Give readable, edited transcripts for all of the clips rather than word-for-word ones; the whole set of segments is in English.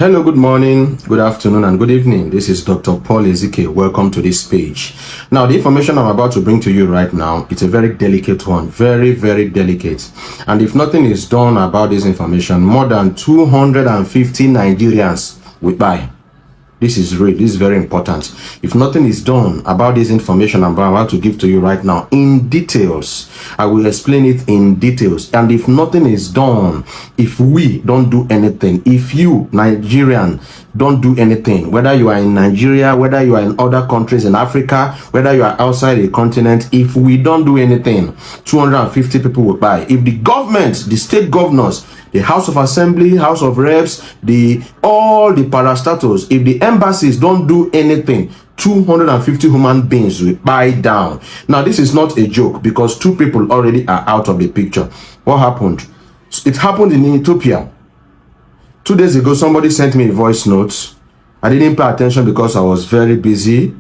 Hello, good morning, good afternoon, and good evening. This is Dr. Paul Ezike. Welcome to this page. Now, the information I'm about to bring to you right now, it's a very delicate one, very delicate. And if nothing is done about this information, more than 250 Nigerians will die. This is real. This is very important. If nothing is done about this information I'm about to give to you right now in details, I will explain it in details. And if nothing is done, if we don't do anything, if you, Nigerian, don't do anything, whether you are in Nigeria, whether you are in other countries in Africa, whether you are outside a continent, if we don't do anything, 250 people will die. If the government, the state governors, the House of Assembly, House of Reps, all the parastatals, if the embassies don't do anything, 250 human beings will buy down. Now, this is not a joke because two people already are out of the picture. What happened? It happened in Ethiopia. 2 days ago, somebody sent me a voice note. I didn't pay attention because I was very busy.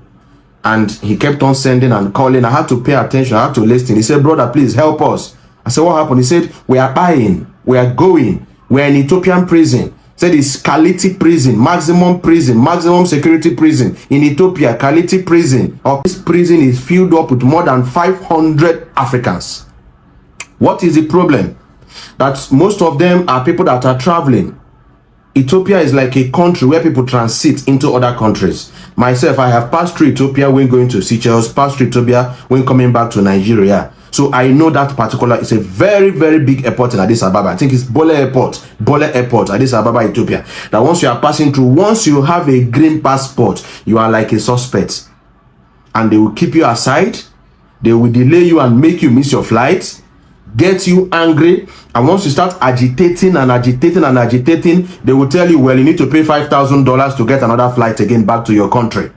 And he kept on sending and calling. I had to pay attention. I had to listen. He said, brother, please help us. I said, what happened? He said, we are buying. We are going. We're in Ethiopian prison. Said it's Kaliti prison, maximum security prison in Ethiopia. Kaliti prison. This prison is filled up with more than 500 Africans. What is the problem? That most of them are people that are traveling. Ethiopia is like a country where people transit into other countries. Myself, I have passed through Ethiopia when going to Seychelles, passed through Ethiopia when coming back to Nigeria. So I know that particular, it's a very big airport in Addis Ababa. I think it's Bole Airport, Addis Ababa, Ethiopia. That once you are passing through, once you have a green passport, you are like a suspect. And they will keep you aside. They will delay you and make you miss your flight, get you angry. And once you start agitating, they will tell you, well, you need to pay $5,000 to get another flight again back to your country.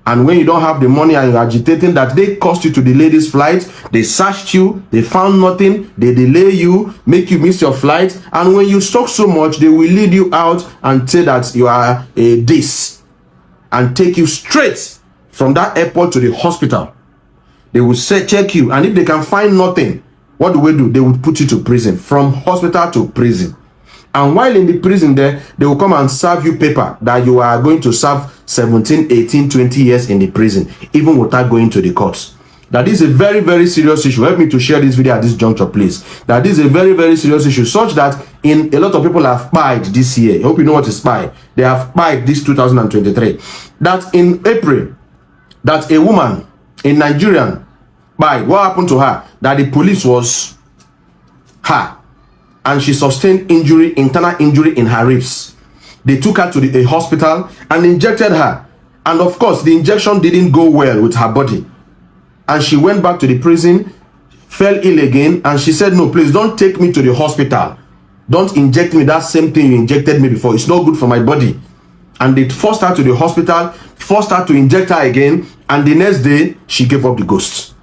And when you don't have the money and you're agitating that they cost you to delay this flight, they searched you, they found nothing, they delay you, make you miss your flight. And when you talk so much, they will lead you out and say that you are a this and take you straight from that airport to the hospital. They will say, check you. And if they can find nothing, what do? They will put you to prison, from hospital to prison. And while in the prison there, they will come and serve you paper that you are going to serve 17, 18, 20 years in the prison, even without going to the courts. That is a very serious issue. Help me to share this video at this juncture, please. That is a very serious issue, such that a lot of people have spied this year. I hope you know what is spy. They have spied this 2023. That in April, that a woman, a Nigerian, spied. What happened to her? That the police was her. And she sustained injury, internal injury in her ribs. They took her to a hospital and injected her. And of course, the injection didn't go well with her body. And she went back to the prison, fell ill again, and she said, no, please don't take me to the hospital. Don't inject me that same thing you injected me before. It's not good for my body. And they forced her to the hospital, forced her to inject her again, and the next day, she gave up the ghost.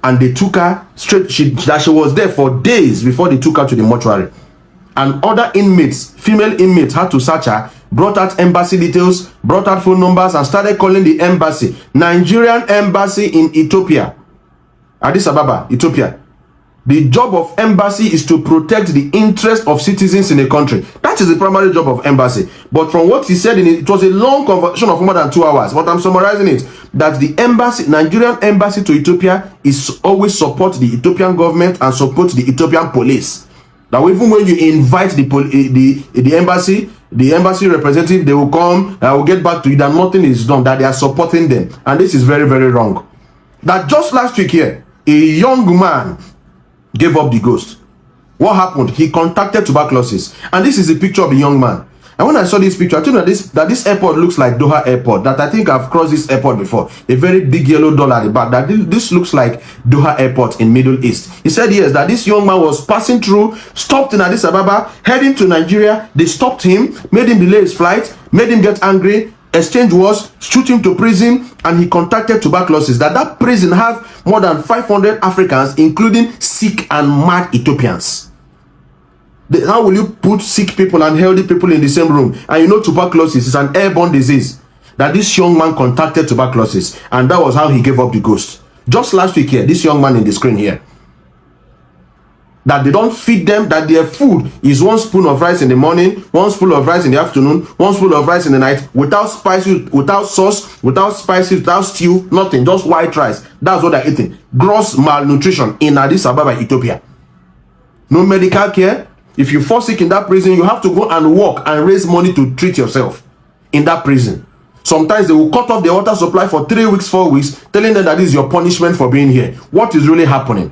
And they took her straight, she was there for days before they took her to the mortuary. And other inmates, female inmates, had to search her, brought out embassy details, brought out phone numbers, and started calling the embassy, Nigerian embassy in Ethiopia, Addis Ababa, Ethiopia. The job of embassy is to protect the interest of citizens in a country. That is the primary job of embassy. But from what he said, it was a long conversation of more than 2 hours, but I'm summarizing it, that the embassy, Nigerian embassy to Ethiopia, is always support the Ethiopian government and support the Ethiopian police. Now, even when you invite the embassy representative, they will come, I will get back to you, that nothing is done, that they are supporting them. And this is very wrong. That just last week here, a young man gave up the ghost. What happened? He contacted tuberculosis. And this is a picture of the young man. And when I saw this picture, I told you that this airport looks like Doha Airport. That I think I've crossed this airport before. A very big yellow dot at the back. That this looks like Doha Airport in Middle East. He said yes, that this young man was passing through, stopped in Addis Ababa, heading to Nigeria. They stopped him, made him delay his flight, made him get angry. Exchange was shoot him to prison, and he contacted tuberculosis. That prison has more than 500 Africans, including sick and mad Ethiopians. How will you put sick people and healthy people in the same room? And you know tuberculosis is an airborne disease. That this young man contacted tuberculosis, and that was how he gave up the ghost. Just last week here, this young man in the screen here. that they don't feed them, that their food is 1 spoon of rice in the morning, 1 spoon of rice in the afternoon, 1 spoon of rice in the night, without spices, without sauce, without spices, without stew, nothing, just white rice. That's what they're eating. Gross malnutrition in Addis Ababa, Ethiopia. No medical care. If you fall sick in that prison, you have to go and work and raise money to treat yourself in that prison. Sometimes they will cut off the water supply for 3 weeks, 4 weeks, telling them that this is your punishment for being here. What is really happening?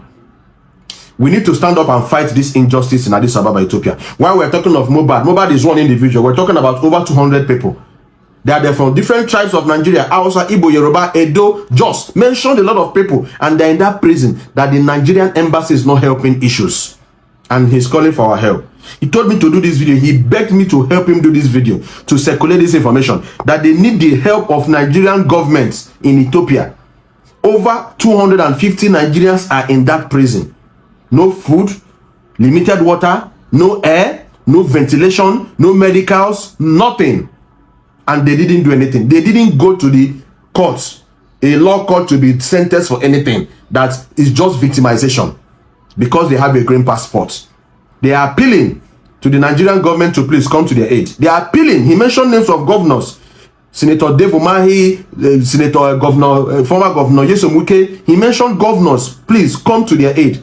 We need to stand up and fight this injustice in Addis Ababa, Ethiopia. While we're talking of Mohbad, Mohbad is one individual. We're talking about over 200 people. They are from different tribes of Nigeria, Hausa, Igbo, Yoruba, Edo, Jos. Mentioned a lot of people, and they're in that prison that the Nigerian embassy is not helping issues. And he's calling for our help. He told me to do this video. He begged me to help him do this video, to circulate this information, that they need the help of Nigerian governments in Ethiopia. Over 250 Nigerians are in that prison. No food, limited water, no air, no ventilation, no medicals, nothing. And they didn't do anything. They didn't go to the courts, a law court, to be sentenced for anything. That is just victimization because they have a green passport. They are appealing to the Nigerian government to please come to their aid. They are appealing. He mentioned names of governors. Senator Dave Umahi, Senator Governor, former Governor Nyesom Wike. He mentioned governors, please come to their aid.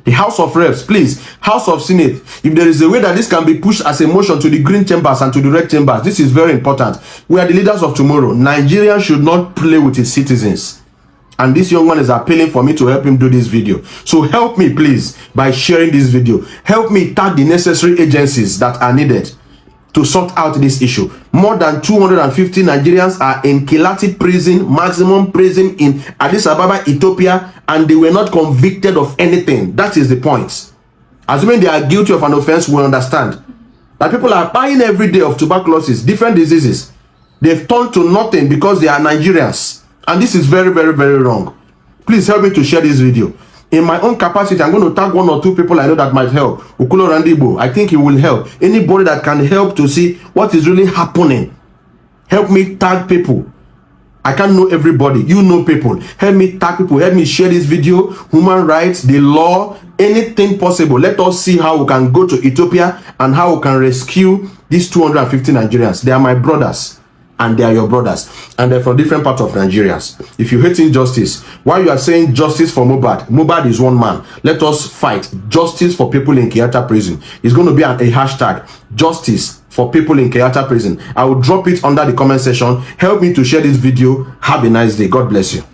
The House of Reps, please, House of Senate, if there is a way that this can be pushed as a motion to the green chambers and to the red chambers, this is very important. We are the leaders of tomorrow. Nigeria should not play with its citizens. And this young man is appealing for me to help him do this video. So help me, please, by sharing this video. Help me tag the necessary agencies that are needed to sort out this issue. More than 250 Nigerians are in Kilati prison, maximum prison in Addis Ababa, Ethiopia, and they were not convicted of anything. That is the point. Assuming they are guilty of an offense, we understand that people are dying every day of tuberculosis, different diseases. They've turned to nothing because they are Nigerians. And this is very, very, very wrong. Please help me to share this video. In my own capacity, I'm going to tag 1 or 2 people I know that might help. Okulo Randibo, I think he will help. Anybody that can help to see what is really happening, help me tag people. I can't know everybody. You know people. Help me tag people. Help me share this video. Human rights, the law, anything possible. Let us see how we can go to Ethiopia and how we can rescue these 250 Nigerians. They are my brothers. And they are your brothers, and they're from different parts of Nigerians. If you hate injustice, while you are saying justice for Mohbad, Mohbad is one man. Let us fight justice for people in Kiyata prison. It's going to be a hashtag, justice for people in Kiyata prison. I will drop it under the comment section. Help me to share this video. Have a nice day. God bless you.